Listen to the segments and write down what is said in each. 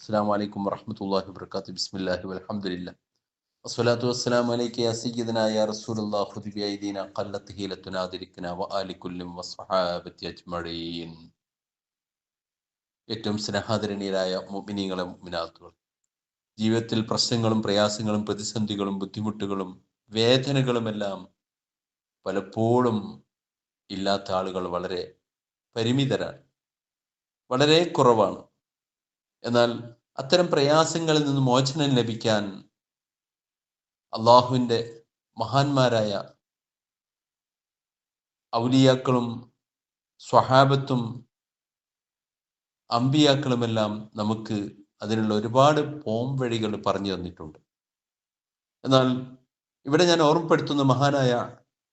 അസ്സലാമു അലൈക്കും വറഹ്മത്തുള്ളാഹി വബറകാതുഹു. ബിസ്മില്ലാഹി വൽഹംദുലില്ലാഹ് വസ്സലാത്തു വസ്സലാമു അലൈക യാ സയ്യിദനാ യാ റസൂലല്ലാഹ് ഖുദ് ബിഅയ്ദീനാ ഖല്ലത്ത് ഹീലത്തുനാ ദിരിക്നാ വആലി കുല്ലിൻ വസ്സഹാബത്തി അജ്മഈൻ. ഏറ്റവും സ്നേഹാദരണീയരായ മുഅ്മിനീങ്ങളെ മുഅ്മിനാത്തുകൾ, ജീവിതത്തിൽ പ്രശ്നങ്ങളും പ്രയാസങ്ങളും പ്രതിസന്ധികളും ബുദ്ധിമുട്ടുകളും വേദനകളുമെല്ലാം പലപ്പോഴും ഇല്ലാത്ത ആളുകൾ വളരെ പരിമിതരാണ്, വളരെ കുറവാണ്. എന്നാൽ അത്തരം പ്രയാസങ്ങളിൽ നിന്ന് മോചനം ലഭിക്കാൻ അള്ളാഹുവിൻ്റെ മഹാന്മാരായ ഔലിയാക്കളും സ്വഹാബത്തും അമ്പിയാക്കളുമെല്ലാം നമുക്ക് അതിനുള്ള ഒരുപാട് പോംവഴികൾ പറഞ്ഞു തന്നിട്ടുണ്ട്. എന്നാൽ ഇവിടെ ഞാൻ ഓർമ്മപ്പെടുത്തുന്ന മഹാനായ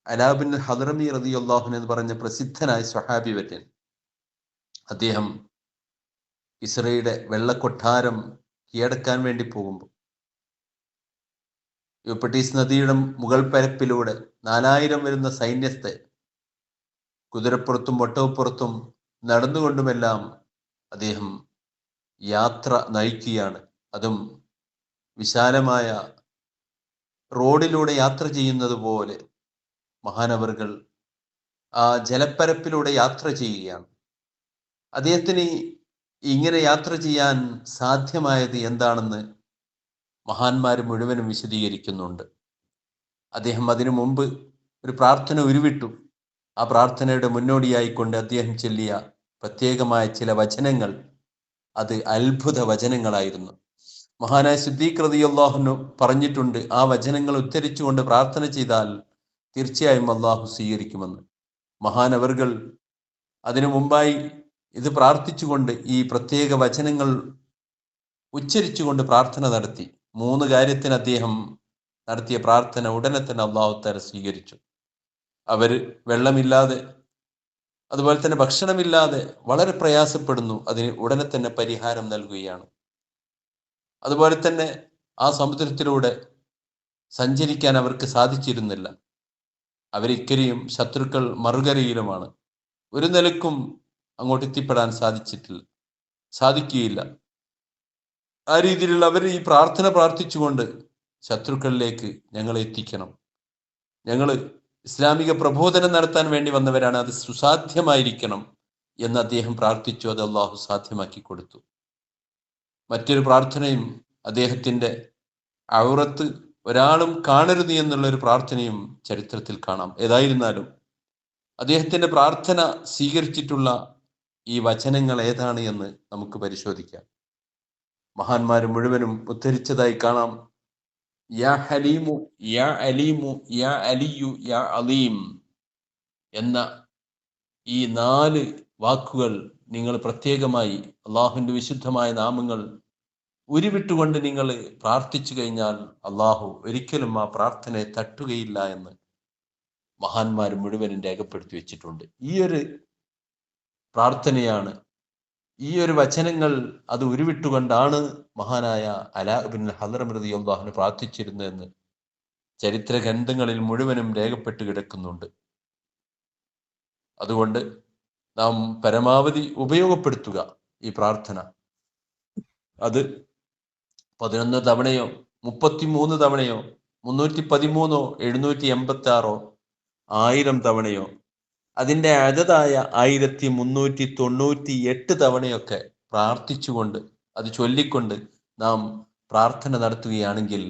അലാ ബിൻ ഹദ്റമി റളിയല്ലാഹു അൻഹു എന്ന് പറഞ്ഞ പ്രസിദ്ധനായ സ്വഹാബി വര്യൻ, അദ്ദേഹം ഇസ്രയുടെ വെള്ളക്കൊട്ടാരം കീഴടക്കാൻ വേണ്ടി പോകുമ്പോൾ യൂഫ്രട്ടീസ് നദിയുടെ മുകൾ പരപ്പിലൂടെ 4000 വരുന്ന സൈന്യത്തെ കുതിരപ്പുറത്തും ഒട്ടകപ്പുറത്തും നടന്നുകൊണ്ടുമെല്ലാം അദ്ദേഹം യാത്ര നയിക്കുകയാണ്. അതും വിശാലമായ റോഡിലൂടെ യാത്ര ചെയ്യുന്നത് പോലെ മഹാനവറുകൾ ആ ജലപ്പരപ്പിലൂടെ യാത്ര ചെയ്യുകയാണ്. അദ്ദേഹത്തിന് ഇങ്ങനെ യാത്ര ചെയ്യാൻ സാധ്യമായത് എന്താണെന്ന് മഹാന്മാർ മുഴുവനും വിശദീകരിക്കുന്നുണ്ട്. അദ്ദേഹം അതിനു മുമ്പ് ഒരു പ്രാർത്ഥന ഉരുവിട്ടു. ആ പ്രാർത്ഥനയുടെ മുന്നോടിയായിക്കൊണ്ട് അദ്ദേഹം ചൊല്ലിയ പ്രത്യേകമായ ചില വചനങ്ങൾ, അത് അത്ഭുത വചനങ്ങളായിരുന്നു. മഹാനായ സിദ്ദീഖ് റളിയല്ലാഹു അൻഹു പറഞ്ഞിട്ടുണ്ട്, ആ വചനങ്ങൾ ഉദ്ധരിച്ചുകൊണ്ട് പ്രാർത്ഥന ചെയ്താൽ തീർച്ചയായും അള്ളാഹു സ്വീകരിക്കുമെന്ന്. മഹാനവറുകൾ അതിനു മുമ്പായി ഇത് പ്രാർത്ഥിച്ചുകൊണ്ട് ഈ പ്രത്യേക വചനങ്ങൾ ഉച്ചരിച്ചുകൊണ്ട് പ്രാർത്ഥന നടത്തി. 3 കാര്യത്തിന് അദ്ദേഹം നടത്തിയ പ്രാർത്ഥന ഉടനെ തന്നെ അള്ളാഹു തആല സ്വീകരിച്ചു. അവർ വെള്ളമില്ലാതെ, അതുപോലെ തന്നെ ഭക്ഷണമില്ലാതെ വളരെ പ്രയാസപ്പെടുന്നു. അതിന് ഉടനെ തന്നെ പരിഹാരം നൽകുകയാണ്. അതുപോലെ തന്നെ ആ സമുദ്രത്തിലൂടെ സഞ്ചരിക്കാൻ അവർക്ക് സാധിച്ചിരുന്നില്ല. അവരിക്കരെയും ശത്രുക്കൾ മറുകരയിലുമാണ്. ഒരു നിലക്കും അങ്ങോട്ട് എത്തിപ്പെടാൻ സാധിക്കുകയില്ല. ആ രീതിയിലുള്ള അവർ ഈ പ്രാർത്ഥന പ്രാർത്ഥിച്ചുകൊണ്ട് ശത്രുക്കളിലേക്ക് ഞങ്ങളെ എത്തിക്കണം, ഞങ്ങൾ ഇസ്ലാമിക പ്രബോധനം നടത്താൻ വേണ്ടി വന്നവരാണ്, അത് സുസാധ്യമായിരിക്കണം എന്ന് അദ്ദേഹം പ്രാർത്ഥിച്ചു. അത് അള്ളാഹു സാധ്യമാക്കി കൊടുത്തു. മറ്റൊരു പ്രാർത്ഥനയും അദ്ദേഹത്തിൻ്റെ ഔറത്ത് ഒരാളും കാണരുത് എന്നുള്ളൊരു പ്രാർത്ഥനയും ചരിത്രത്തിൽ കാണാം. ഏതായിരുന്നാലും അദ്ദേഹത്തിൻ്റെ പ്രാർത്ഥന സ്വീകരിച്ചിട്ടുള്ള ഈ വചനങ്ങൾ ഏതാണ് എന്ന് നമുക്ക് പരിശോധിക്കാം. മഹാന്മാർ മുഴുവനും ഉദ്ധരിച്ചതായി കാണാം. യാ ഹലീമു യാ അലീമു യാ അലിയു യാ അലീം എന്ന ഈ 4 വാക്കുകൾ നിങ്ങൾ പ്രത്യേകമായി അള്ളാഹുവിൻ്റെ വിശുദ്ധമായ നാമങ്ങൾ ഉരുവിട്ടുകൊണ്ട് നിങ്ങൾ പ്രാർത്ഥിച്ചു കഴിഞ്ഞാൽ അള്ളാഹു ഒരിക്കലും ആ പ്രാർത്ഥനയെ തട്ടുകയില്ല എന്ന് മഹാന്മാർ മുഴുവനും രേഖപ്പെടുത്തി വെച്ചിട്ടുണ്ട്. ഈ ഒരു പ്രാർത്ഥനയാണ്, ഈ ഒരു വചനങ്ങൾ അത് ഉരുവിട്ടുകൊണ്ടാണ് മഹാനായ അലാ ബിൻ ഹദ്റമി റളിയല്ലാഹു അൻഹു പ്രാർത്ഥിച്ചിരുന്നതെന്ന് ചരിത്ര ഗ്രന്ഥങ്ങളിൽ മുഴുവനും രേഖപ്പെട്ട് കിടക്കുന്നുണ്ട്. അതുകൊണ്ട് നാം പരമാവധി ഉപയോഗപ്പെടുത്തുക ഈ പ്രാർത്ഥന. അത് 11 തവണയോ 33 തവണയോ 313 786 1000 തവണയോ അതിൻ്റെ അതതായ 1398 തവണയൊക്കെ പ്രാർത്ഥിച്ചുകൊണ്ട് അത് ചൊല്ലിക്കൊണ്ട് നാം പ്രാർത്ഥന നടത്തുകയാണെങ്കിൽ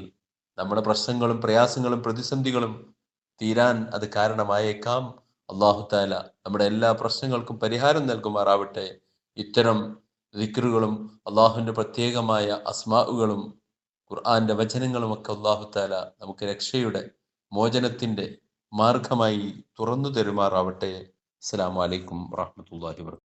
നമ്മുടെ പ്രശ്നങ്ങളും പ്രയാസങ്ങളും പ്രതിസന്ധികളും തീരാൻ അത് കാരണമായേക്കാം. അല്ലാഹു തആല നമ്മുടെ എല്ലാ പ്രശ്നങ്ങൾക്കും പരിഹാരം നൽകുമാറാവട്ടെ. ഇത്തരം ദിക്റുകളും അള്ളാഹുവിൻ്റെ പ്രത്യേകമായ അസ്മാഉകളും ഖുർആന്റെ വചനങ്ങളും ഒക്കെ അല്ലാഹു തആല നമുക്ക് രക്ഷയുടെ മോചനത്തിൻ്റെ മാർഗമായി തുറന്നു തരുമാറാവട്ടെ. അസ്സലാമു അലൈക്കും വറഹ്മത്തുള്ളാഹി വബറകാതുഹു.